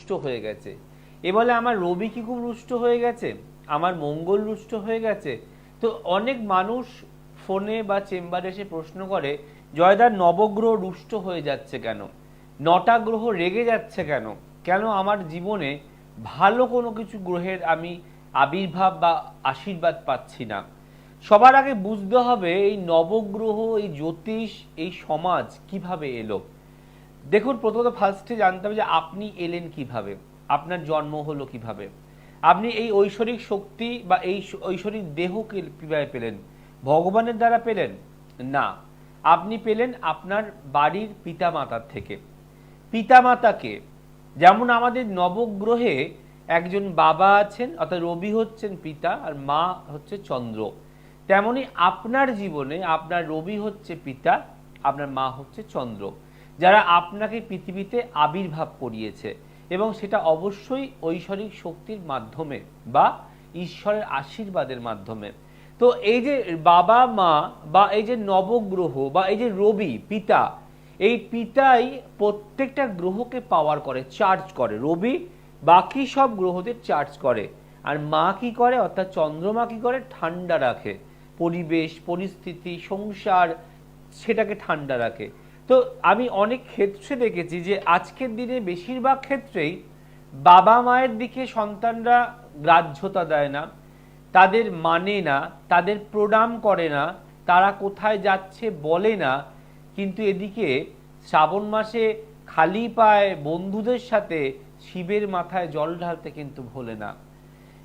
রুষ্ট হয়ে গেছে। এ বলে আমার রবি কি খুব রুষ্ট হয়ে গেছে, আমার মঙ্গল রুষ্ট হয়ে গেছে? তো অনেক মানুষ ফোনে বা চেম্বারে এসে প্রশ্ন করে, জয়দার নবগ্রহ রুষ্ট হয়ে যাচ্ছে কেন, নটা গ্রহ রেগে যাচ্ছে কেন, কেন আমার জীবনে ভালো কোনো কিছু গ্রহের আমি আবির্ভাব বা আশীর্বাদ পাচ্ছি না? সবার আগে বুঝতে হবে এই নবগ্রহ, এই জ্যোতিষ, এই সমাজ কিভাবে এলো। দেখুন, প্রথমত ফার্স্টে জানতে হবে যে আপনি এলেন কিভাবে, আপনার জন্ম হলো কিভাবে, আপনি এই ঐশ্বরিক শক্তি বা এই ঐশ্বরিক দেহ কিভাবে পেলেন? ভগবানের দ্বারা পেলেন না, আপনি পেলেন আপনার বাড়ির পিতামাতার থেকে। পিতামাতাকে, যেমন আমাদের নবগ্রহে একজন বাবা আছেন, অর্থাৎ রবি হচ্ছেন পিতা আর মা হচ্ছে চন্দ্র, তেমনি আপনার জীবনে আপনার রবি হচ্ছে পিতা, আপনার মা হচ্ছে চন্দ্র, যারা আপনাকে পৃথিবীতে আবির্ভাব করিয়েছে, এবং সেটা অবশ্যই ঐশ্বরিক শক্তির মাধ্যমে বা ঈশ্বরের আশীর্বাদের মাধ্যমে। তো এই যে বাবা মা বা এই যে নবগ্রহ বা এই যে রবি পিতা, এই পিতাই প্রত্যেকটা গ্রহকে পাওয়ার করে, চার্জ করে। রবি বাকি সব গ্রহদের চার্জ করে, আর মা কি করে, অর্থাৎ চন্দ্রমা কি করে, ঠান্ডা রাখে পরিবেশ পরিস্থিতি সংসার, সেটাকে ঠান্ডা রাখে। তো আমি অনেক ক্ষেত্রে দেখেছি যে আজকের দিনে বেশিরভাগ ক্ষেত্রেই বাবা মায়ের দিকে সন্তানরা গ্রাহ্যতা দেয় না, তাদের মানে না, তাদের প্রণাম করে না, তারা কোথায় যাচ্ছে বলে না। কিন্তু এদিকে শ্রাবণ মাসে খালি পায়ে বন্ধুদের সাথে শিবের মাথায় জল ঢালতে কিন্তু ভোলে না।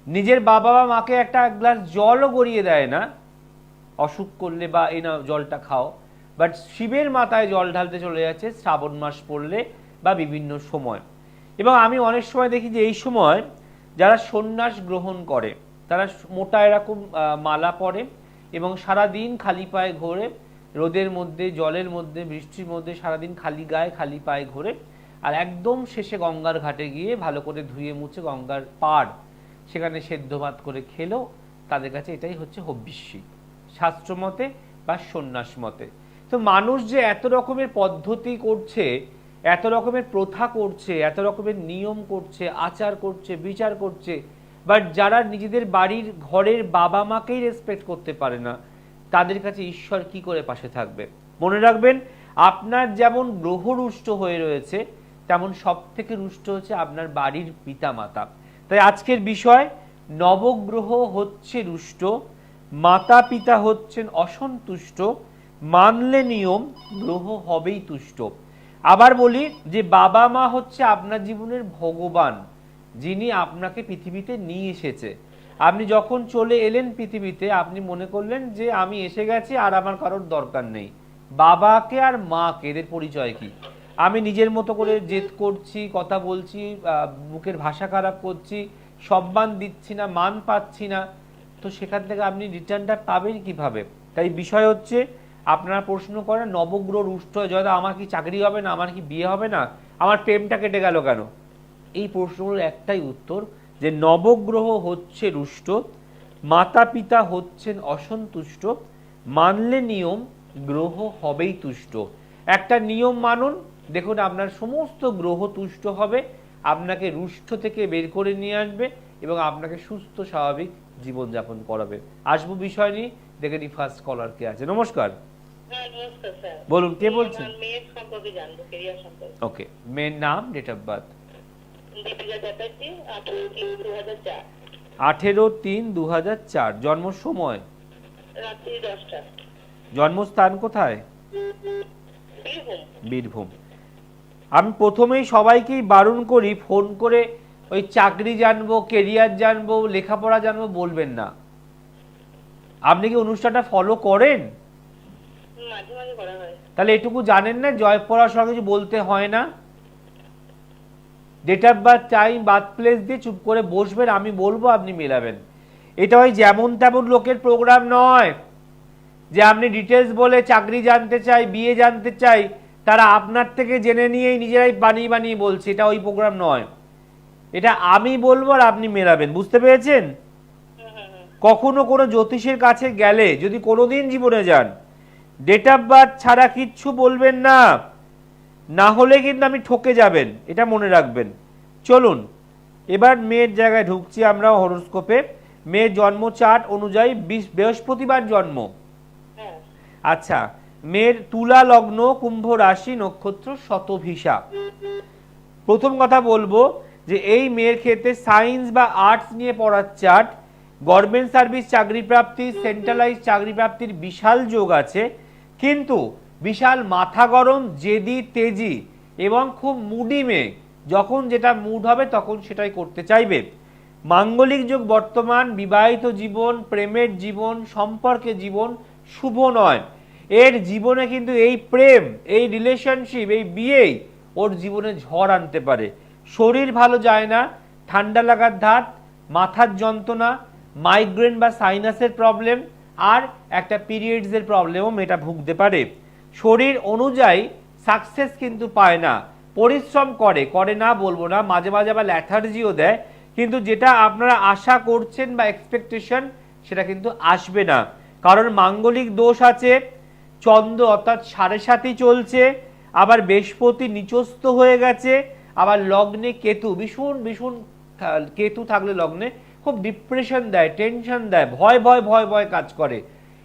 নিজের বাবা বা মাকে একটা গ্লাস জলও গড়িয়ে দেয় না অসুখ করলে, বা এই না জলটা খাও, বাট শিবের মাথায় জল ঢালতে চলে যাচ্ছে শ্রাবণ মাস পড়লে বা বিভিন্ন সময়। এবং আমি অনেক সময় দেখি যে এই সময় যারা সন্ন্যাস গ্রহণ করে তারা মোটা এরকম মালা পরে এবং সারাদিন খালি পায়ে ঘোরে, রোদের মধ্যে জলের মধ্যে বৃষ্টির মধ্যে সারাদিন খালি গায়ে খালি পায়ে ঘোরে, আর একদম শেষে গঙ্গার ঘাটে গিয়ে ভালো করে ধুয়ে মুছে গঙ্গার পাড় সেখানে সেদ্ধ ভাত করে খেলো। তাদের কাছে এটাই হচ্ছে হব্বিষ্যি শাস্ত্র মতে বা সন্ন্যাস মতে। তো মানুষ যে এত রকমের পদ্ধতি করছে, এত রকমের প্রথা করছে, এত রকমের নিয়ম করছে, আচার করছে, বিচার করছে, বাট যারা নিজেদের বাড়ির ঘরের বাবা মাকেই রেসপেক্ট করতে পারে না, তাদের কাছে ঈশ্বর কি করে পাশে থাকবে? মনে রাখবেন, আপনার যেমন গ্রহ রুষ্ট হয়ে রয়েছে, তেমন সব থেকে রুষ্ট হচ্ছে আপনার বাড়ির পিতা মাতা। তাই আজকের বিষয়, নবগ্রহ হচ্ছে রুষ্ট, মাতা পিতা হচ্ছেন অসন্তুষ্ট, মানলে নিয়ম গ্রহ হবেই তুষ্ট। আবার বলি যে বাবা মা হচ্ছে আপনার জীবনের ভগবান, যিনি আপনাকে পৃথিবীতে নিয়ে এসেছে। আপনি যখন চলে এলেন পৃথিবীতে, আপনি মনে করলেন যে আমি এসে গেছি আর আমার কারোর দরকার নেই। বাবাকে আর মাকে এদের পরিচয় কি? আমি নিজের মতো করে জেদ করছি, কথা বলছি, মুখের ভাষা খারাপ করছি, সম্মান দিচ্ছি না, মান পাচ্ছি না, তো সেখান থেকে আপনি রিটার্নটা পাবেন কিভাবে? তাই বিষয় হচ্ছে, আপনারা প্রশ্ন করেন নবগ্রহ রুষ্ট হয়ে জয়দা আমার কি চাকরি হবে না, আমার কি বিয়ে হবে না, আমার প্রেমটা কেটে গেল কেন? এই প্রশ্নগুলোর একটাই উত্তর, যে নবগ্রহ হচ্ছে রুষ্ট, মাতা পিতা হচ্ছেন অসন্তুষ্ট, মানলে নিয়ম গ্রহ হবেই তুষ্ট। একটা নিয়ম মানুন, দেখুন আপনার সমস্ত গ্রহ তুষ্ট হবে, আপনাকে রুষ্ট থেকে বের করে নিয়ে আসবে এবং আপনাকে সুস্থ স্বাভাবিক জীবনযাপন করাবে। আসবো বিষয় নিয়ে, দেখে নি ফার্স্ট কলার কে আছে। নমস্কার। বলুন, কে বলছেন? ওকে, মেয়ের নাম, ডেট অফ বার্থ? 18-3-2004। জন্ম সময়? রাত্রি 10টা। জন্মস্থান কোথায়? বীরভূম। আমি প্রথমেই সবাইকেই বারণ করি, ফোন করে ওই চাকরি জানবো, কেরিয়ার জানবো, লেখাপড়া জানবো বলবেন না। আপনি কি অনুষ্ঠানটা ফলো করেন? মাঝে মাঝে করা হয়। তাহলে এটুকু জানেন না জয় পড়ার সঙ্গে কিছু বলতে হয় না? Date of birth, time, birth place দিয়ে চুপ করে বসবেন, আমি বলবো আপনি মেলাবেন। এটা ওই যেমন তেমন লোকের প্রোগ্রাম নয় যে আপনি ডিটেলস বলে চাকরি জানতে চাই, বিয়ে জানতে চাই, তারা আপনার থেকে জেনে নিয়েই নিজেরাই বানিয়ে বানিয়ে বলছে। এটা ওই প্রোগ্রাম নয়, এটা আমি বলবো আর আপনি মেলাবেন। বুঝতে পেরেছেন? কখনো কোনো জ্যোতিষের কাছে গেলে, যদি কোনোদিন জীবনে যান, ডেট অফ বার্থ ছাড়া কিচ্ছু বলবেন না, না হলে কিন্তু আমি ঠকে যাবেন, এটা মনে রাখবেন। চলুন এবার মেয়ের জায়গায় ঢুকছি আমরা হরোস্কোপে। মেয়ের জন্ম চার্ট অনুযায়ী বৃহস্পতিবার জন্ম। হ্যাঁ। আচ্ছা, মেয়ের তুলা লগ্ন, কুম্ভ রাশি, নক্ষত্র শতভিষা। প্রথম কথা বলবো যে এই মেয়ের ক্ষেত্রে সায়েন্স বা আর্টস নিয়ে পড়ার চার্ট, গভর্নমেন্ট সার্ভিস চাকরি প্রাপ্তি, সেন্ট্রালাইজ চাকরি প্রাপ্তির বিশাল যোগ আছে, কিন্তু বিশাল মাথা গরম, জেদি, তেজি এবং খুব মুডি মেয়ে। যখন যেটা মুড হবে তখন সেটাই করতে চাইবে। মাঙ্গলিক যোগ বর্তমান, বিবাহিত জীবন, প্রেমের জীবন, সম্পর্কে জীবন শুভ নয়। এর জীবনে কিন্তু এই প্রেম, এই রিলেশনশিপ, এই বিয়েই ওর জীবনে ঝড় আনতে পারে। শরীর ভালো যায় না, ঠান্ডা লাগার ধাত, মাথার যন্ত্রণা, মাইগ্রেন বা সাইনাসের প্রবলেম, আর একটা পিরিয়ডসের প্রবলেমও মেয়েটা ভুগতে পারে। শরীর অনুযায়ী সাকসেস কিন্তু পায় না, পরিশ্রম করে না বলবো না, মাঝে মাঝে আবার ল্যাথার্জিও দেয়, কিন্তু যেটা আপনারা আশা করছেন বা এক্সপেকটেশন সেটা কিন্তু আসবে না। কারণ মাঙ্গলিক দোষ আছে, চন্দ্র অর্থাৎ 7.5 চলছে, আবার বৃহস্পতি নিচস্থ হয়ে গেছে, আবার লগ্নে কেতু, ভীষণ ভীষণ কেতু থাকলে লগ্নে খুব ডিপ্রেশন দেয়, টেনশন দেয়, ভয় ভয় ভয় ভয় কাজ করে।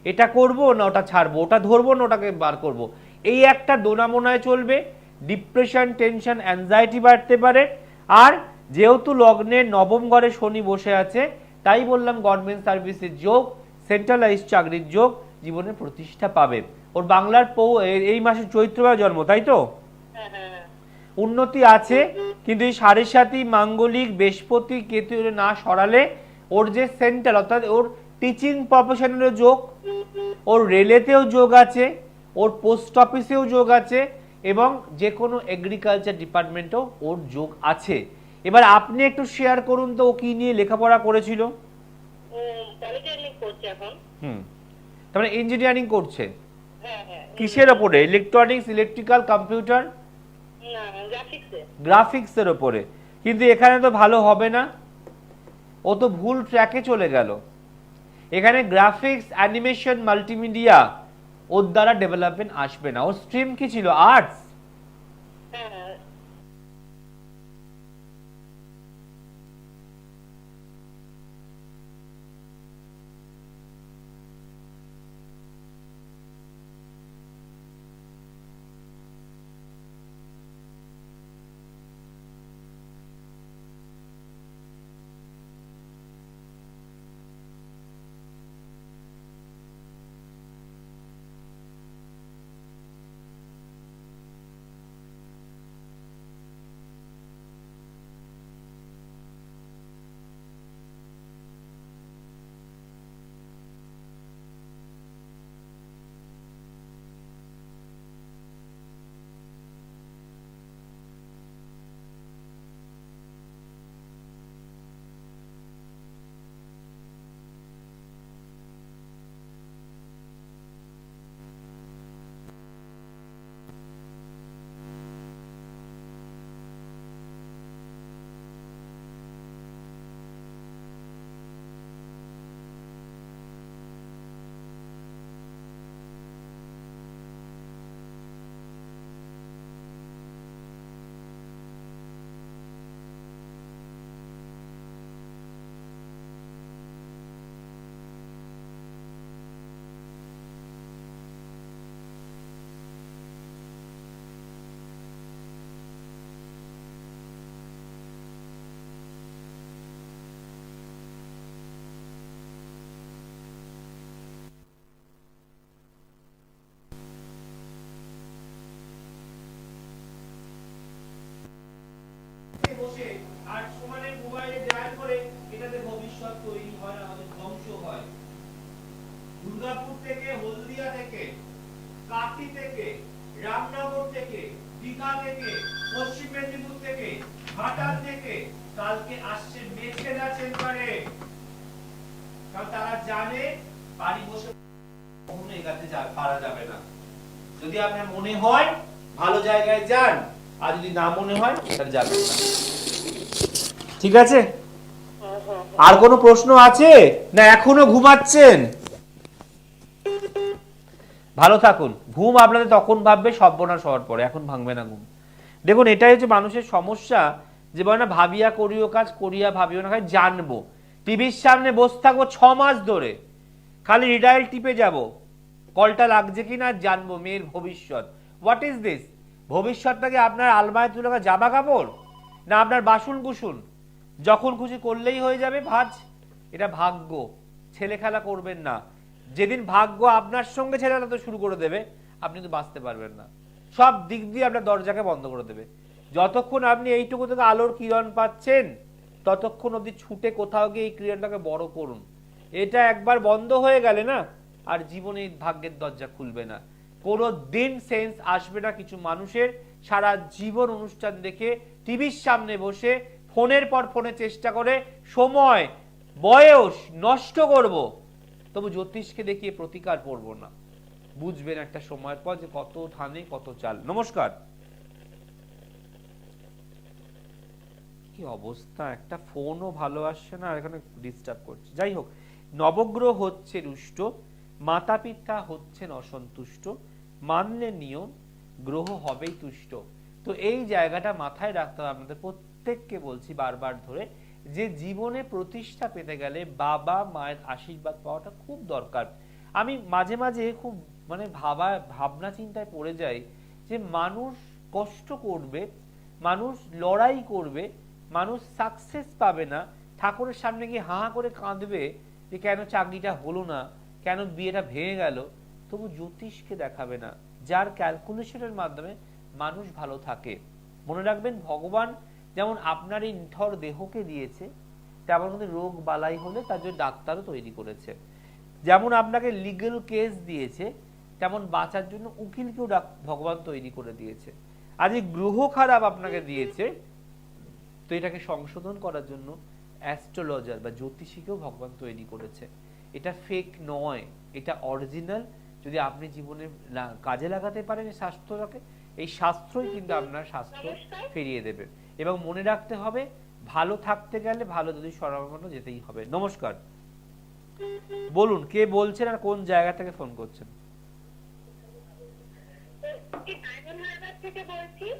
এটা করব না ওটা ছাড়বো, ওটা ধরবো না ওটাকে বার করব, এই একটা দোনামোনায় চলবে। ডিপ্রেশন, টেনশন, অ্যাংজাইটি বাড়তে পারে। আর যেহেতু লগ্নের নবম ঘরে শনি বসে আছে, তাই বললাম গভর্নমেন্ট সার্ভিসের যোগ, সেন্ট্রালাইজ চাকরির যোগ, জীবনে প্রতিষ্ঠা পাবে। ওর বাংলার এই মাসে চৈত্র মাসে জন্ম, তাই তো? হ্যাঁ হ্যাঁ হ্যাঁ। উন্নতি আছে, কিন্তু এই 7.5 মাঙ্গলিক বৃহস্পতি কেতু না সরালে ওর যে সেন্ট্রাল অর্থাৎ ওর টিচিং প্রফেশনের যোগ, ওর রেলেতেও যোগ আছে, ওর পোস্ট অফিসেও যোগ আছে, এবং যে কোনো এগ্রিকালচার ডিপার্টমেন্টেও ওর যোগ আছে। এবার আপনি একটু শেয়ার করুন তো ও কি নিয়ে লেখাপড়া করেছিল? পলিটেকনিক করছে এখন। তার মানে ইঞ্জিনিয়ারিং করছে। হ্যাঁ হ্যাঁ। কিসের ওপরে? Electronics, electrical, computer? না, গ্রাফিক্সে। গ্রাফিক্সের ওপরে। কিন্তু এখানে তো ভালো হবে না, ও তো ভুল ট্র্যাকে চলে গেল। এখানে গ্রাফিক্স, অ্যানিমেশন, মাল্টিমিডিয়া ওর দ্বারা ডেভেলপমেন্ট আসবে না। ওর স্ট্রিম কি ছিল? আর্টস। হ্যাঁ হ্যাঁ। বসে আর সমানে মোবাইলে ডায়াল করে এটাতে ভবিষ্যৎ তৈরি হয়, আমাদের ধ্বংস হয়। দুর্গাপুর থেকে, হলদিয়া থেকে, কাটি থেকে, রামনগর থেকে, দীঘা থেকে, পশ্চিম মেদিনীপুর থেকে, ঘাটাল থেকে কালকে আসছে মেছেদা চেম্বারে। কারণ তারা জানে বাড়ি বসে কখনো এগাতে পারা যাবে না। যদি আপনার মনে হয় ভালো জায়গায় যান, আর যদি না মনে হয় তাহলে যাবেন না। ঠিক আছে? আর কোনো প্রশ্ন আছে না এখনো ঘুমাচ্ছেন? ভালো থাকুন। ঘুম আপনাদের তখন ভাববে সর্বনাশ হওয়ার পরে, এখন ভাঙবে না ঘুম। দেখুন, এটাই হচ্ছে মানুষের সমস্যা, যে বলে না ভাবিয়া করিও কাজ করিয়া ভাবিও না, খালি জানবো। টিভির সামনে বসে থাকবো 6 মাস ধরে, খালি রিডাইল টিপে যাব, কলটা লাগছে কিনা জানবো, মেয়ের ভবিষ্যৎ। What is this? ভবিষ্যৎটাকে আপনার আলমারি তুলে রাখা জামা কাপড়, না আপনার বাসন কুসুন? যখন খুশি করলেই হয়ে যাবে ভাজ। এটা ভাগ্য, ছেলে খেলা করবেন না। যেদিন ভাগ্য আপনার সঙ্গে ছেলে খেলা তো শুরু করে দেবে, আপনি তো বাঁচতে পারবেন না, সব দিক দিয়ে আপনার দরজাকে বন্ধ করে দেবে। যতক্ষণ আপনি এইটুকু থেকে আলোর কিরণ পাচ্ছেন, ততক্ষণ অবধি ছুটে কোথাও গিয়ে এই কিরণটাকে বড় করুন। এটা একবার বন্ধ হয়ে গেলে না, আর জীবনে ভাগ্যের দরজা খুলবে না। কোনো দিন সেন্স আসবে না কিছু মানুষের সারা জীবন অনুষ্ঠান দেখে টিভির সামনে বসে ফোনের পর ফোনে চেষ্টা করে সময় বয়স নষ্ট করব, তবু জ্যোতিষকে দেখিয়ে প্রতিকার করব না। বুঝবেন একটা সময়ের পর যে কত ধানে কত চাল। নমস্কার। কি অবস্থা, একটা ফোনও ভালো আসছে না, আর এখানে ডিস্টার্ব করছে। যাই হোক, নবগ্রহ হচ্ছে রুষ্ট, মাতা পিতা হচ্ছেন অসন্তুষ্ট, মানলে নিয়ম গ্রহ হবেই তুষ্ট। তো এই জায়গাটা মাথায় রাখতে হবে আপনাদের প্রত্যেককে, বলছি বারবার ধরে, যে জীবনে প্রতিষ্ঠা পেতে গেলে বাবা মায়ের আশীর্বাদ পাওয়াটা খুব দরকার। আমি মাঝে মাঝে খুব ভাবনা চিন্তায় পড়ে যাই যে মানুষ কষ্ট করবে, মানুষ লড়াই করবে, মানুষ সাকসেস পাবে না, ঠাকুরের সামনে গিয়ে হাঁ করে কাঁদবে যে কেন চাকরিটা হলো না, কেন বিয়েটা ভেঙে গেল, তবু জ্যোতিষকে দেখাবে না, যার ক্যালকুলেশনের মাধ্যমে মানুষ ভালো থাকে। মনে রাখবেন, ভগবান যেমন আপনার এই নিথর দেহকে দিয়েছে, তেমন কিন্তু রোগ বালাই হলে তার জন্য ডাক্তারও তৈরি করেছে। যেমন আপনাকে লিগ্যাল কেস দিয়েছে, তেমন বাঁচার জন্য উকিলকেও ভগবান তৈরি করে দিয়েছে। আজ এই গ্রহ খারাপ আপনাকে দিয়েছে, তো এটাকে সংশোধন করার জন্য অ্যাস্ট্রোলজার বা জ্যোতিষীকেও ভগবান তৈরি করেছে। এটা ফেক নয়, এটা অরিজিনাল। যদি আপনি জীবনে কাজে লাগাতে পারেন এই শাস্ত্রটাকে, এই শাস্ত্রই কিন্তু আপনার স্বাস্থ্য ফিরিয়ে দেবে। এবং মনে রাখতে হবে, ভালো থাকতে গেলে ভালো যদি শরণাপন্ন যেতেই হবে। নমস্কার, বলুন কে বলছেন আর কোন জায়গা থেকে ফোন করছেন?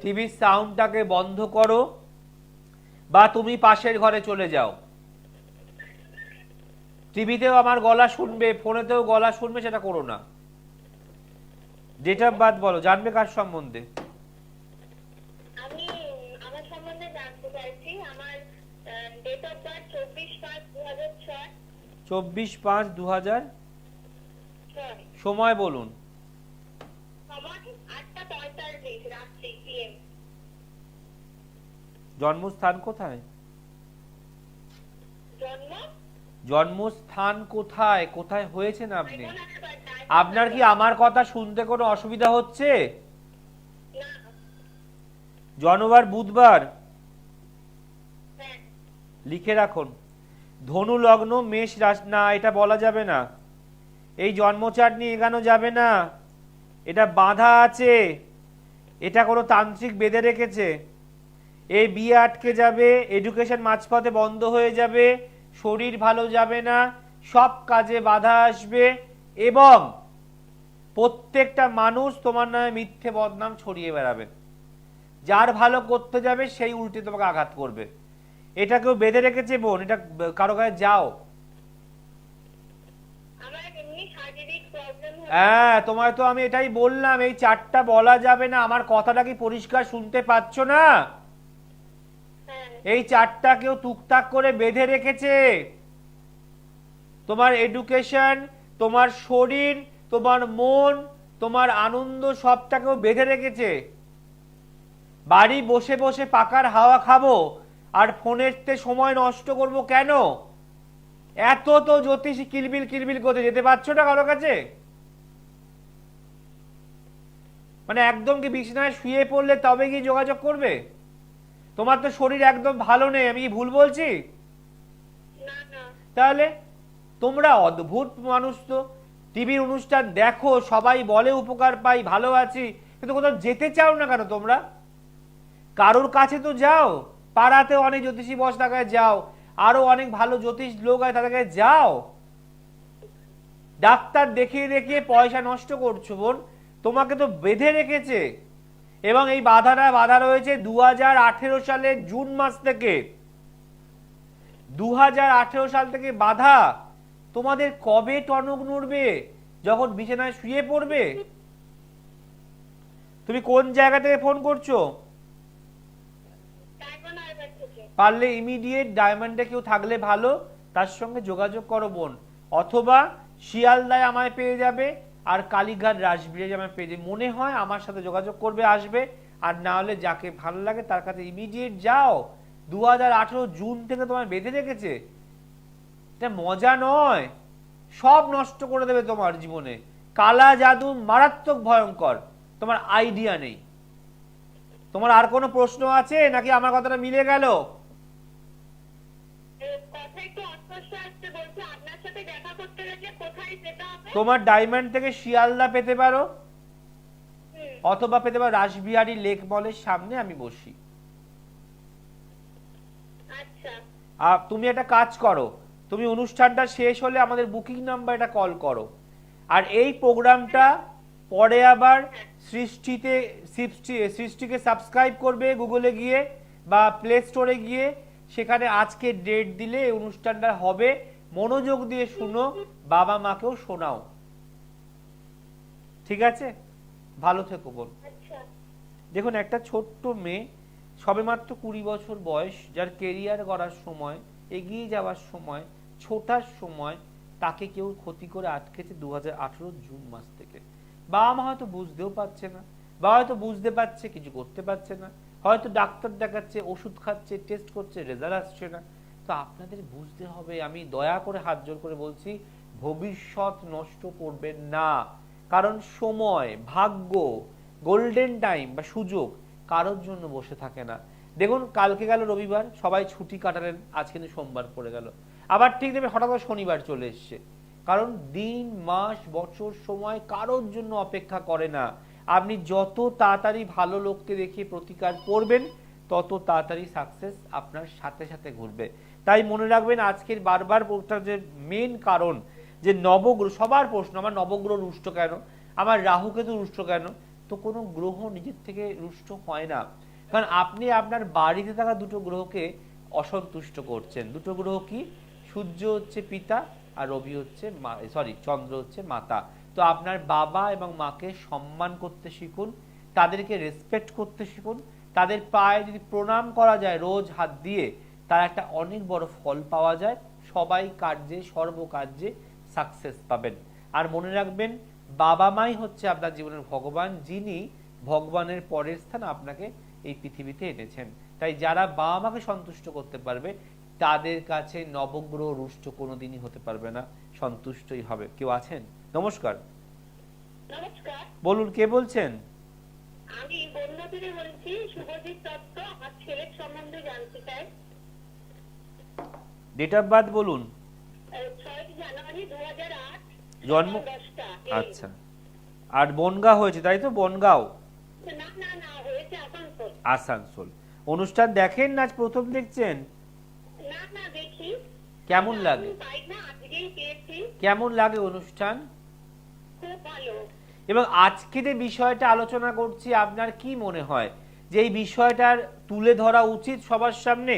টিভির সাউন্ডটাকে বন্ধ করো, বা তুমি পাশের ঘরে চলে যাও। টিভিতেও আমার গলা শুনবে, ফোনেতেও গলা শুনবে, সেটা করো না। ডেট অফ বার্থ বলো, জানবে কার সম্বন্ধে? আমি আমার সম্বন্ধে জানতে চাইছি। আমার ডেট অফ বার্থ 24/5/2006। 24/5/2006। সময় বলুন। সময় 8:45 রাত্রি PM। জন্মস্থান কোথায়? জন্ম জন্মস্থান কোথায়, কোথায় হয়েছেন আপনি? আপনার কি আমার কথা শুনতে কোনো অসুবিধা হচ্ছে? না। জন্মবার বুধবার, হ্যাঁ। লিখে রাখুন। ধনু লগ্ন, মেষ রাশি, না এটা বলা যাবে না। এই জন্মচার্ট নিয়ে এগানো যাবে না, এটা বাঁধা আছে, এটা কোনো তান্ত্রিক বেঁধে রেখেছে। এই বিয়ে আটকে যাবে, এডুকেশন মাঝপথে বন্ধ হয়ে যাবে, শরীর ভালো যাবে না, সব কাজে বাধা আসবে, এবং প্রত্যেকটা মানুষ তোমার নামে মিথ্যে বদনাম ছড়িয়ে বেড়াবে। যার ভালো করতে যাবে সেই উল্টে তোমাকে আঘাত করবে। এটা কেউ বেঁধে রেখেছে বোন, এটা কারো কাছে যাও। আমার এমনি শারীরিক প্রবলেম হয়। হ্যাঁ, তোমায় তো আমি এটাই বললাম, এই চারটা বলা যাবে না। আমার কথাটা কি পরিষ্কার শুনতে পাচ্ছ না? এই চারটা কেউ টুকটাক করে বেঁধে রেখেছে। তোমার এডুকেশন, তোমার শরীর, তোমার মন, তোমার আনন্দ, সবটাকেও বেঁধে রেখেছে। বাড়ি বসে বসে পাকার হাওয়া খাবো আর ফোনেরতে সময় নষ্ট করব কেন? এত তো জ্যোতিষী কিলবিল কিলবিল করতে যেতে পারছো না কারো কাছে? মানে একদম কি বিছানায় শুয়ে পড়লে তবে কি যোগাযোগ করবে? তোমার তো শরীর একদম ভালো নেই, আমি কি ভুল বলছি? তাহলে তোমরা অদ্ভুত মানুষ তো। টিভির অনুষ্ঠান দেখো, সবাই বলে উপকার পাই, ভালো আছি, কিন্তু কোথাও যেতে চাও না কেন তোমরা? কারোর কাছে তো যাও, পাড়াতে অনেক জ্যোতিষী বস থাকায় যাও, আরো অনেক ভালো জ্যোতিষ লোক আছে তাদের কাছে যাও। ডাক্তার দেখিয়ে দেখিয়ে পয়সা নষ্ট করছো বোন, তোমাকে তো বেঁধে রেখেছে। এবং এই বাধা রয়েছে 2018 সালের জুন মাস থেকে। 2018 সাল থেকে বাধা। তোমাদের কবে টনক নড়বে? যখন বিছানায় শুয়ে পড়বে। তুমি কোন জায়গা থেকে ফোন করছো? ডায়মন্ড হারবার থেকে। পারলে ইমিডিয়েট ডায়মন্ডে কেউ থাকলে ভালো, তার সঙ্গে যোগাযোগ করো বোন। অথবা শিয়ালদায় আমায় পেয়ে যাবে, আর কালীঘাট রাসবিহারী আমায় পেয়ে যাবে। মনে হয় আমার সাথে যোগাযোগ করবে, আসবে। আর না হলে যাকে ভালো লাগে তার কাছে ইমিডিয়েট যাও। 2018 জুন থেকে তোমায় বেঁধে রেখেছে। এটা মজা নয়, সব নষ্ট করে দেবে তোমার জীবনে। কালা জাদু মারাত্মক ভয়ঙ্কর, তোমার আইডিয়া নেই। তোমার আর কোনো প্রশ্ন আছে নাকি আমার কথাটা মিলে গেল? কথা একটু অস্পষ্ট আসছে, বলছে আপনার সাথে দেখা করতে গেলে কোথায় যেতে হবে? তোমার ডায়মন্ড থেকে শিয়ালদা পেতে পারো, হুম, অথবা পেতে পারো রাসবিহারী লেক মলের সামনে আমি বসি। আচ্ছা আর তুমি একটা কাজ করো, তুমি অনুষ্ঠানটা শেষ হলে আমাদের বুকিং নাম্বারটা কল করো। আর এই প্রোগ্রামটা পরে আবার সৃষ্টিকে সাবস্ক্রাইব করবে গুগলে গিয়ে বা প্লে স্টোরে গিয়ে। সেখানে আজকে ডেট দিলে এই অনুষ্ঠানটা হবে। মনোযোগ দিয়ে শুনো, বাবা মাকেও শোনাও। ঠিক আছে? ভালো থেকো বোন। আচ্ছা দেখুন, একটা ছোট্ট মেয়ে, সবেমাত্র 20 বছর বয়স, যার কেরিয়ার গড়ার সময়, এগিয়ে যাওয়ার সময়, ছোটার সময়, তাকে কেউ ক্ষতি করে আটকেছে 2018 জুন মাস থেকে। বাবা মা হয়তো বুঝতেও পারছে না, বা হয়তো বুঝতে পারছে কিছু করতে পারছে না, হয়তো ডাক্তার দেখাচ্ছে, ওষুধ খাচ্ছে, টেস্ট করছে, রেজাল্ট আসছে না। তো আপনাদের বুঝতে হবে, আমি দয়া করে হাত জোড় করে বলছি, ভবিষ্যৎ নষ্ট করবেন না। কারণ সময়, ভাগ্য, গোল্ডেন টাইম বা সুযোগ কারোর জন্য বসে থাকে না। দেখুন, কালকে গেল রবিবার, সবাই ছুটি কাটালেন, আজ কিন্তু সোমবার পড়ে গেল। আবার ঠিক দেবে হঠাৎ করে শনিবার চলে এসছে। কারণ দিন, মাস, বছর, সময় কারোর জন্য অপেক্ষা করে না। আপনি যত তাড়াতাড়ি ভালো লোককে দেখিয়ে প্রতিকার করবেন, তত তাড়াতাড়ি সাকসেস আপনার সাথে সাথে ঘুরবে। তাই মনে রাখবেন, আজকের বারবার প্রশ্নটার যে মেন কারণ, যে নবগ্রহ, সবার প্রশ্ন, আমার নবগ্রহ রুষ্ট কেন, আমার রাহু কেতু রুষ্ট কেন? তো কোনো গ্রহ নিজের থেকে রুষ্ট হয় না। কারণ আপনি আপনার বাড়িতে থাকা দুটো গ্রহকে অসন্তুষ্ট করছেন। দুটো গ্রহ কি? সূর্য হচ্ছে পিতা, আর রবি হচ্ছে চন্দ্র হচ্ছে মাতা। তো আপনার বাবা এবং মাকে সম্মান করতে শিখুন, তাদেরকে রেসপেক্ট করতে শিখুন। তাদের পায়ে যদি প্রণাম করা যায় রোজ হাত দিয়ে, তার একটা অনেক বড় ফল পাওয়া যায়। সবাই কার্যে, সর্বকার্যে সাকসেস পাবেন। আর মনে রাখবেন, বাবা মাই হচ্ছে আপনার জীবনের ভগবান, যিনি ভগবানের পরের স্থান আপনাকে এই পৃথিবীতে এনেছেন। তাই যারা বাবা মাকে সন্তুষ্ট করতে পারবে, তাদের কাছে নবগ্রহ রুষ্ট কোনোদিনই হতে পারবে না, সন্তুষ্টই হবে। কেউ আছেন? নমস্কার, নমস্কার, বলুন কে বলছেন? আমি বন্যা থেকে বলছি। শুভজিৎ দত্ত, আমার ছেলের সম্বন্ধে জানতে চাই। ডেট অফ বার্থ বলুন। 6 জানুয়ারি 2008, জন্ম? 10টা। আচ্ছা। আর বনগাঁ হয়েছে তাই তো? বনগাঁও? না না না, হয়েছে আসানসোল। আসানসোল। অনুষ্ঠান দেখেন না আজ প্রথম দেখছেন? না না, দেখি। কেমন লাগে? পাই না, আজকেই পেয়েছি। কেমন লাগে অনুষ্ঠান? খুব ভালো। এবং আজকে যে বিষয়টা আলোচনা করছি, আপনার কি মনে হয় যে এই বিষয়টার তুলে ধরা উচিত সবার সামনে?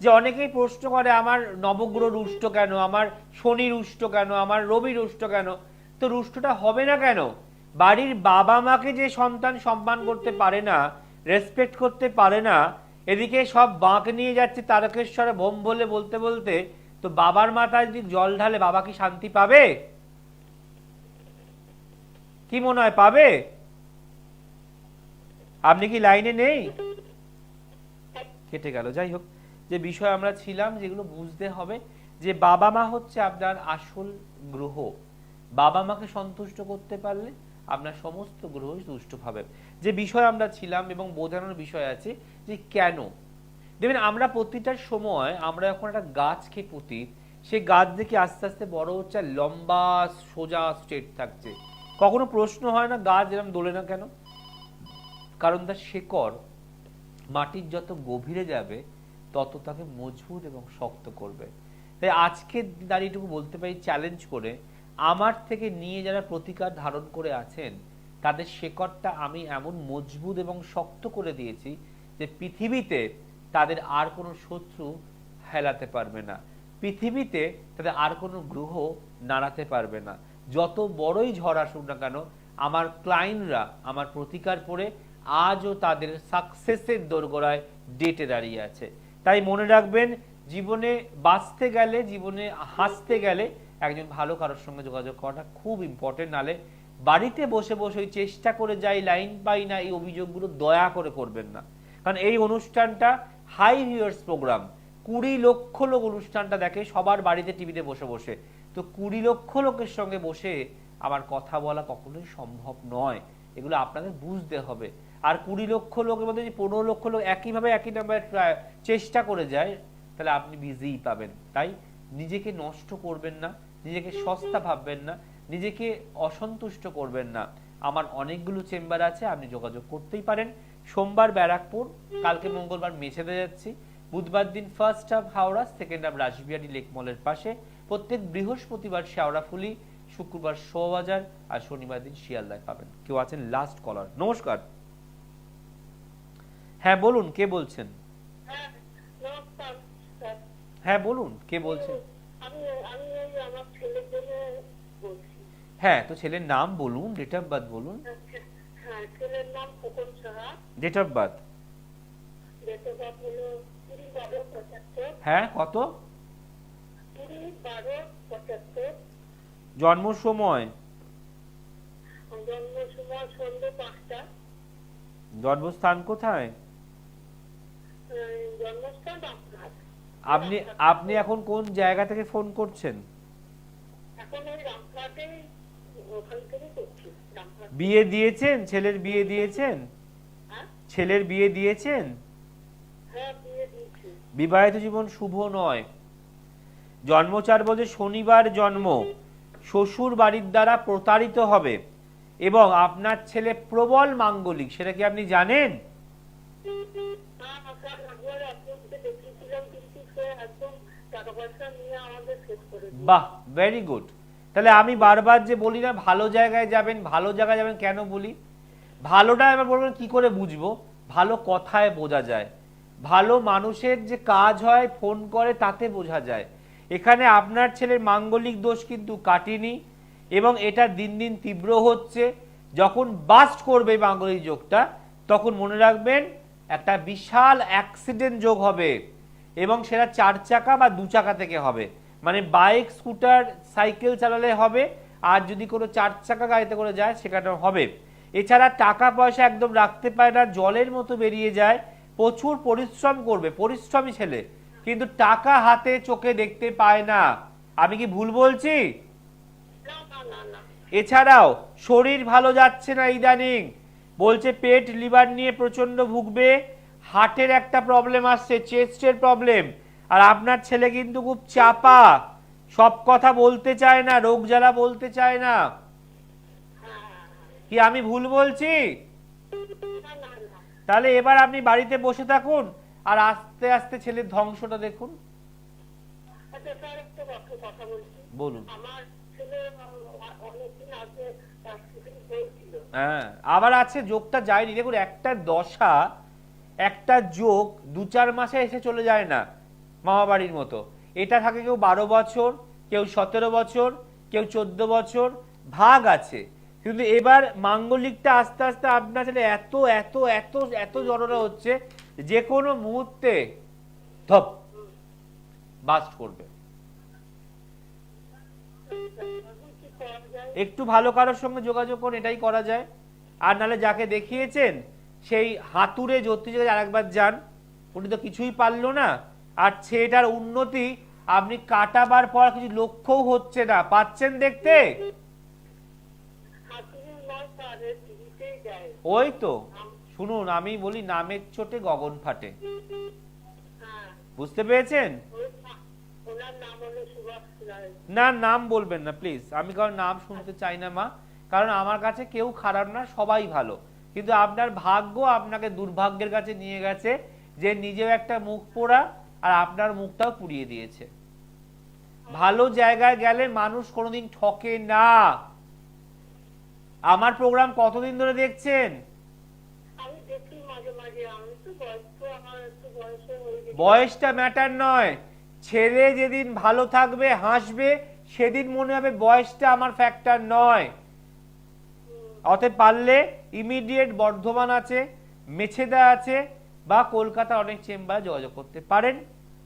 যে অনেকেই প্রশ্ন করে, আমার নবগ্রহ রুষ্ট কেন, আমার শনি রুষ্ট কেন, আমার রবি রুষ্ট কেন? তো রুষ্টটা হবে না কেন? বাড়ির বাবা মাকে যে সন্তান সম্মান করতে পারে না, রেসপেক্ট করতে পারে না, এদিকে সব বাঁক নিয়ে যাচ্ছে তারকেশ্বরে ভোম বলে বলতে বলতে, তো বাবার মাথায় যদি জল ঢালে, বাবা কি শান্তি পাবে? কি মনে হয়, পাবে? আপনি কি লাইনে নেই? কেটে গেল। যাই হোক, যে বিষয় আমরা ছিলাম, যেগুলো বুঝতে হবে, যে বাবা মা হচ্ছে আপনার আসল গ্রহ। বাবা মাকে সন্তুষ্ট করতে পারলে আপনার সমস্ত গ্রহই তুষ্ট হবে। যে বিষয় আমরা ছিলাম, এবং বোঝানোর বিষয় আছে যে কেন। দেখবেন, আমরা প্রতিটা সময় আমরা যখন একটা গাছকে পুঁতি, সেই গাছ দেখে আস্তে আস্তে বড় হচ্ছে, আর লম্বা সোজা স্ট্রেট থাকছে। কখনো প্রশ্ন হয় না গাছ এরকম দোলে না কেন? কারণ তার শেকড় মাটির যত গভীরে যাবে, তত তাকে মজবুত এবং শক্ত করবে। তাই আজকে দাঁড়িয়েটুকু বলতে পারি, চ্যালেঞ্জ করে, আমার থেকে নিয়ে যারা প্রতিকার ধারণ করে আছেন, তাদের শেকড়টা আমি এমন মজবুত এবং শক্ত করে দিয়েছি যে পৃথিবীতে তাদের আর কোনো শত্রু হেলাতে পারবে না, পৃথিবীতে তাদের আর কোনো গ্রহ নাড়াতে পারবে না। যত বড়ই ঝড় আসুক না কেন, আমার ক্লায়েন্টরা আমার প্রতিকার করে আজও তাদের সাকসেসের দোরগোড়ায় ডেটে দাঁড়িয়ে আছে। তাই মনে রাখবেন, জীবনে বাঁচতে গেলে, জীবনে হাসতে গেলে একজন ভালো কারোর সঙ্গে যোগাযোগ করাটা খুব ইম্পর্টেন্ট। নালে বাড়িতে বসে বসে ওই চেষ্টা করে যাই, লাইন পাই না, এই অভিযোগগুলো দয়া করে করবেন না। কারণ এই অনুষ্ঠানটা হাই ভিউয়ার্স প্রোগ্রাম, 20 লক্ষ লোক অনুষ্ঠানটা দেখে সবার বাড়িতে টিভিতে বসে বসে। তো 20 লক্ষ লোকের সঙ্গে বসে আমার কথা বলা কখনোই সম্ভব নয়, এগুলো আপনাদের বুঝতে হবে। আর 20 লক্ষ লোকের মধ্যে যদি 15 লক্ষ লোক একইভাবে একই নাম্বার চেষ্টা করে যায়, তাহলে আপনি বিজিই পাবেন। তাই নিজেকে নষ্ট করবেন না, নিজেকে সস্তা ভাববেন না, নিজেকে অসন্তুষ্ট করবেন না। আমার অনেকগুলো চেম্বার আছে, আপনি যোগাযোগ করতেই পারেন। সোমবার ব্যারাকপুর, কালকে মঙ্গলবার মেছেদে যাচ্ছি, বুধবার দিন first half Howrah, second half Rashbehari lake মলের পাশে, প্রত্যেক বৃহস্পতিবার শেওড়াফুলি, শুক্রবার শোবাজার, আর শনিবার দিন শিয়ালদায় পাবেন। কেউ আছেন লাস্ট কলার। নমস্কার। হ্যাঁ বলুন, কে বলছেন? হ্যাঁ, নমস্কার স্যার। হ্যাঁ বলুন, কে বলছেন? আমি আমি ওই আমার ছেলের জন্য বলছি। হ্যাঁ, তো ছেলের নাম বলুন, ডেট অফ বার্থ বলুন। হ্যাঁ, ছেলের নাম Khokon Saha. Date of birth? Date of birth হলো 20/12/75। হ্যাঁ, কত? 20/12/75। জন্ম সময়? জন্ম সময় সন্ধ্যে 5টা। জন্মস্থান কোথায়? জন্মস্থান রামপুরহাট। আপনি আপনি এখন কোন জায়গা থেকে ফোন করছেন? এখন ওই রামপুরহাটে, ওখান থেকে করছি। রামপুরহাট। বিয়ে দিয়েছেন? ছেলের বিয়ে দিয়েছেন? হ্যাঁ, ছেলের বিয়ে দিয়েছেন? হ্যাঁ, বিয়ে দিয়েছি। বিবাহিত জীবন শুভ নয়। জন্মচার বলতে শনিবার জন্ম, শ্বশুর বাড়ির দ্বারা প্রতারিত হবে এবং আপনার ছেলে প্রবল মাঙ্গলিক, সেটা কি আপনি জানেন? হ্যাঁ, স্যার, একবার আপনাকে দেখিয়েছিলাম, কিন্তু সে একদম টাকা পয়সা নিয়ে আমাদের শেষ করে দিয়েছে। বাহ, ভেরি গুড। তাহলে আমি বারবার যে বলি না ভালো জায়গায় যাবেন, ভালো জায়গায় যাবেন, কেন বলি? ভালোটা এবার বলবেন কি করে বুঝবো? ভালো কথায় বোঝা যায়, ভালো মানুষের যে কাজ হয় ফোন করে তাতে বোঝা যায়। এখানে আপনার ছেলের মাঙ্গলিক দোষ কিন্তু কাটেনি এবং এটা দিন দিন তীব্র হচ্ছে। যখন বাস্ট করবে এই মাঙ্গলিক যোগটা, তখন মনে রাখবেন একটা বিশাল অ্যাক্সিডেন্ট যোগ হবে এবং সেটা 4 চাকা বা 2 চাকা থেকে হবে। মানে বাইক, স্কুটার, সাইকেল চালালে হবে, আর যদি কোনো 4 চাকা গাড়িতে করে যায় সেখানে হবে। এছাড়া টাকা পয়সা একদম রাখতে পারে না, জলের মতো বেরিয়ে যায়। প্রচুর পরিশ্রম করবে, পরিশ্রমী ছেলে, কিন্তু টাকা হাতে চোখে দেখতে পায় না। আমি কি ভুল বলছি? না, না, না, না। এছাড়াও শরীর ভালো যাচ্ছে না ইদানিং, বলছে পেট লিভার নিয়ে প্রচন্ড ভুগবে, হার্টের একটা প্রবলেম আসছে, চেস্টের প্রবলেম। আর আপনার ছেলে কিন্তু খুব চাপা, সব কথা বলতে চায় না, রোগ জ্বালা বলতে চায় না। কি আমি ভুল বলছি? না, না, না। তাহলে এবার আপনি বাড়িতে বসে থাকুন আর আস্তে আস্তে ছেলের ধ্বংসটা দেখুন। আচ্ছা স্যার, একটা কথা বলছি। বলুন। আমার ছেলে অনেকদিন আগে অ্যাক্সিডেন্ট হয়েছিল। হ্যাঁ, আবার আছে, যোগটা যায়নি। দেখুন, একটা দশা, একটা যোগ 2-4 মাসে এসে চলে যায় না, মামাবাড়ির মতো। এটা থাকে কেউ 12 বছর, কেউ 17 বছর, কেউ 14 বছর, ভাগ আছে। কিন্তু এবার মাঙ্গলিকটা আস্তে আস্তে আপনার ছেলে এত এত এত এত জড়রা হচ্ছে, যে কোনো মুহূর্তে ধপ বাস্ট করবে। কি করা যায়? একটু ভালো কারোর সঙ্গে যোগাযোগ করুন, এটাই করা যায়। আর নাহলে যাকে দেখিয়েছেন সেই হাতুড়ে জ্যোতিষে আরেকবার যান, উনি তো কিছুই পারলো না। আর ছেলেটার উন্নতি আপনি কাটাবার পর কিছু লক্ষ্যও হচ্ছে না, পাচ্ছেন দেখতে? হাতুড়ি নয় স্যার, টিভিতেই যায়। ওই তো শুনুন, আমি বলি নামের চোটে গগন ফাটে, হ্যাঁ, বুঝতে পেরেছেন? ওনার নাম হলো সুভাষ রায়। না, নাম বলবেন না প্লিজ, আমি কারণ নাম শুনতে চাই না মা। কারণ আমার কাছে কেউ খারাপ না, সবাই ভালো। কিন্তু আপনার ভাগ্য আপনাকে দুর্ভাগ্যের কাছে নিয়ে গেছে, যে নিজেও একটা মুখ পোড়া আর আপনার মুখটাও পুড়িয়ে দিয়েছে। ভালো জায়গায় গেলে মানুষ কোনোদিন ঠকে না। আমার প্রোগ্রাম কতদিন ধরে দেখছেন? আমি দেখি মাঝে মাঝে, আমি তো বয়স্ক, আমার একটু বয়সে হয়ে গেছে। বয়সটা ম্যাটার নয়, ছেলে যেদিন ভালো থাকবে হাসবে সেদিন মনে হবে বয়সটা আমার ফ্যাক্টর নয়। অতএব পারলে ইমিডিয়েট বর্ধমান আছে, মেছেদা আছে, বা কলকাতা অনেক চেম্বারে যোগাযোগ করতে পারেন।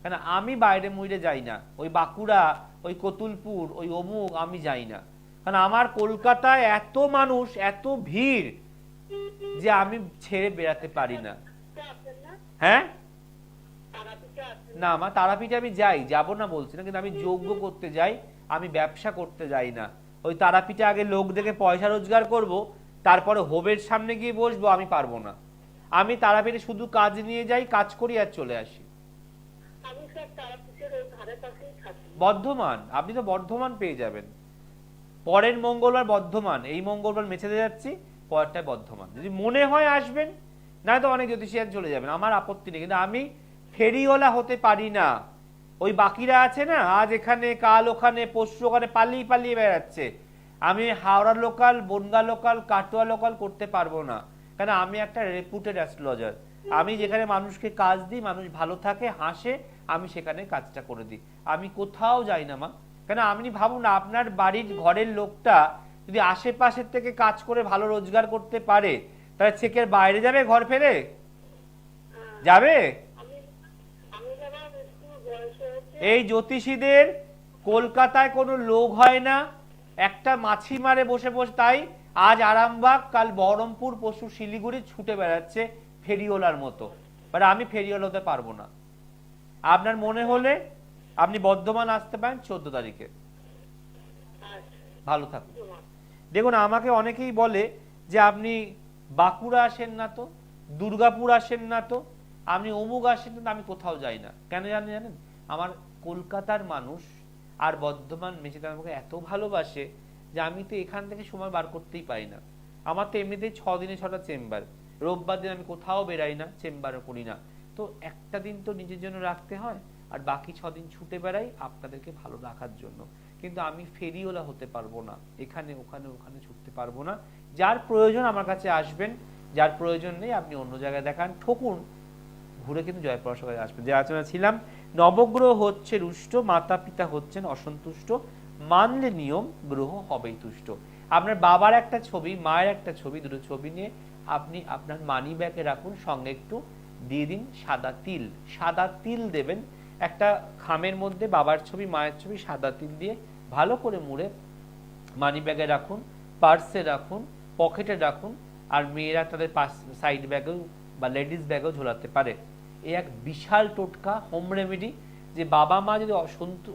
কেন আমি বাইরে মুইরে যাই না, ওই বাঁকুড়া, ওই কতুলপুর, ওই অমুক আমি যাই না। কারণ আমার কলকাতায় এত মানুষ, এত ভিড়, যে আমি ছেড়ে বেরাতে পারি না। আছেন না? হ্যাঁ, তারাপীঠে আছেন? না মা, তারাপীঠে আমি যাই, যাব না বলছি না, কিন্তু আমি যজ্ঞ করতে যাই, আমি ব্যবসা করতে যাই না। ওই তারাপীঠে আগে লোক দেখে পয়সা রোজগার করব, তারপরে হোবের সামনে গিয়ে বসবো, আমি পারবো না। আমি তারাপীঠে শুধু কাজ নিয়ে যাই, কাজ করি আর চলে আসি। আমি স্যার তারাপীঠের ওই ধারে পাশেই থাকি। বর্ধমান, আপনি তো বর্ধমান পেয়ে যাবেন। পরের মঙ্গলবার বর্ধমান, এই মঙ্গলবার মেছেদে যাচ্ছি, পরেরটায় বর্ধমান। যদি মনে হয় আসবেন, না তো অনেক জ্যোতিষিয়ান চলে যাবেন, আমার আপত্তি নেই, কিন্তু আমি ফেরিওয়ালা হতে পারি না। ওই বাকিরা আছে না, আজ এখানে কাল ওখানে পরশু ওখানে পালিয়ে পালিয়ে বেড়াচ্ছে, আমি Howrah local, Bangaon local, Katwa local করতে পারবো না। কেন আমি একটা রেপুটেড অ্যাস্ট্রোলজার, আমি যেখানে মানুষকে কাজ দিই, মানুষ ভালো থাকে হাসে, আমি সেখানে কাজটা করে দিই। আমি কোথাও যাই না মা। কেন আপনি ভাবুন না, আপনার বাড়ির ঘরের লোকটা যদি আশেপাশের থেকে কাজ করে ভালো রোজগার করতে পারে, তাহলে চেকের বাইরে যাবে ঘর ফেলে? যাবে? আমি আমি বাবা একটু বয়স হয়েছে। এই জ্যোতিষীদের কলকাতায় কোনো লোক হয় না, একটা মাছি মারে বসে বসে, তাই আজ আরামবাগ, কাল বহরমপুর, পরশু শিলিগুড়ি ছুটে বেড়াচ্ছে ফেরিওয়ালার মতো। বাট আমি ফেরিওয়ালা হতে পারবো না। আপনার মনে হলে আপনি বর্ধমান আসতে পারেন 14 তারিখে। আচ্ছা, ভালো থাকুন। ধন্যবাদ। দেখুন, আমাকে অনেকেই বলে যে আপনি বাঁকুড়া আসেন না তো, দুর্গাপুর আসেন না তো, আপনি অমুক আসেন না তো। আমি কোথাও যাই না, কেন জানেন? আমার কলকাতার মানুষ আর বর্ধমান মেছেদা আমাকে এত ভালোবাসে যে আমি তো এখান থেকে সময় বার করতেই পারি না। আমার তো এমনিতেই 6 দিনে 6টা চেম্বার, রোববার দিন আমি কোথাও বেরাই না, চেম্বারও করি না। তো একটা দিন তো নিজের জন্য রাখতে হয়, আর বাকি 6 দিন ছুটে বেড়াই আপনাদেরকে ভালো রাখার জন্য। কিন্তু আমি ফেরিওয়ালা হতে পারবো না, এখানে ওখানে ওখানে ছুটতে পারবো না। যার প্রয়োজন আমার কাছে আসবেন, যার প্রয়োজন নেই আপনি অন্য জায়গায় দেখান, ঠকুন, ঘুরে কিন্তু জয়প্রকাশ আসবেন। যে আলোচনা ছিলাম, নবগ্রহ হচ্ছে রুষ্ট, মাতা পিতা হচ্ছেন অসন্তুষ্ট, মানলে নিয়ম গ্রহ হবেই তুষ্ট। আপনার বাবার একটা ছবি, মায়ের একটা ছবি, দুটো ছবি নিয়ে আপনি আপনার মানি ব্যাগে রাখুন, সঙ্গে একটু দিয়ে দিন সাদা তিল। সাদা তিল দেবেন একটা খামের মধ্যে, বাবার ছবি মায়ের ছবি সাদা তিল দিয়ে ভালো করে মুড়ে মানি ব্যাগে রাখুন, পার্সে রাখুন, পকেটে রাখুন, আর মেয়েরা তাদের সাইড ব্যাগেও বা লেডিস ব্যাগেও ঝোলাতে পারে। এই এক বিশাল টোটকা, হোম রেমেডি, যে বাবা মা যদি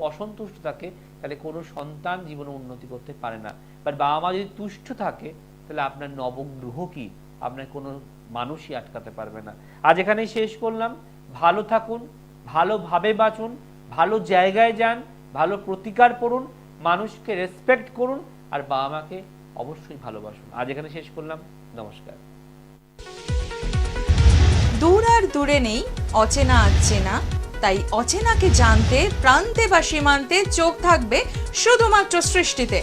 অসন্তুষ্ট থাকে তাহলে কোনো সন্তান জীবনে উন্নতি করতে পারে না। বাট বাবা মা যদি তুষ্ট থাকে তাহলে আপনার নবগ্রহ কি, আপনার কোনো মানুষই আটকাতে পারবে না। আজ এখানেই শেষ করলাম। ভালো থাকুন, ভালোভাবে বাঁচুন, ভালো জায়গায় যান, ভালো প্রতিকার করুন, মানুষকে রেসপেক্ট করুন, আর বাবা মাকে অবশ্যই ভালোবাসুন। আজ এখানে শেষ করলাম। নমস্কার। দূর আর দূরে নেই অচেনা আচেনা, তাই অচেনাকে জানতে প্রান্তে বা সীমান্তে চোখ থাকবে শুধুমাত্র সৃষ্টিতে।